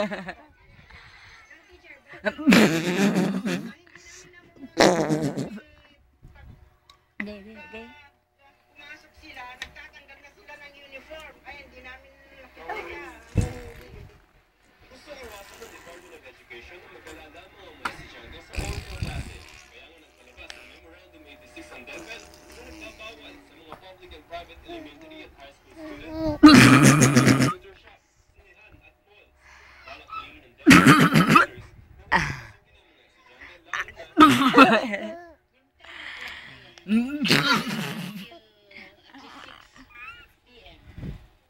Okay. Pumasok sila, nagtatanggal na sila ng uniform. Ay, hindi namin nakita. Gusto iwasan ng Department of Education na mag-alala mga estudyante sa mga klase. Kaya nga nagpalabas ng Memorandum 86 ang DepEd na nagbabawal sa mga public and private elementary at high school students computer shops, sinihan at malls. Balak nilin ng DepEd na mga estudyante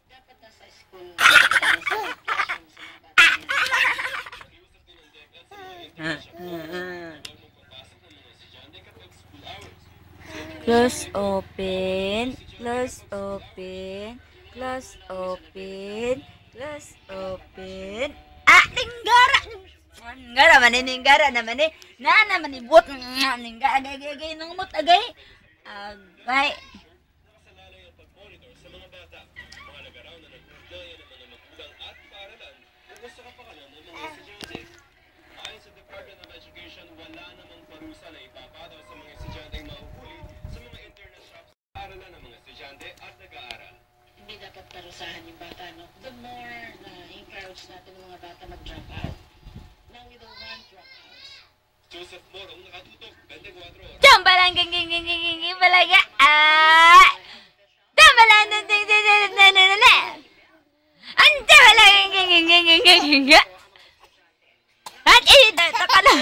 Dapat nasa school. Close open, close open, close open, close open. Ah, ninggara! Ninggara man ninggara naman na naman ibot ninggara agay nang mut agay. Agay. nakasalalay ang pag-monitor sa mga bata. Mga nagaraw na nag-ugnayan ng mga magulang at paaralan kung sa kapakanan ng mga estudyante. Ayon sa Department of Education, wala namang parusa na ipapataw sa mga estudyanteng mahuhuli sa mga internet shops sa paaralan ng mga estudyante at nag-aaral. Hindi dapat parusahan yung bata, no? The more na encourage natin yung mga bata mag-drop out. Now we don't want dropouts. Joseph Morong nakatutok, 24 oras. Jambalang ging balaga. Ah! Jambalang Ante balang ging. At ito takala.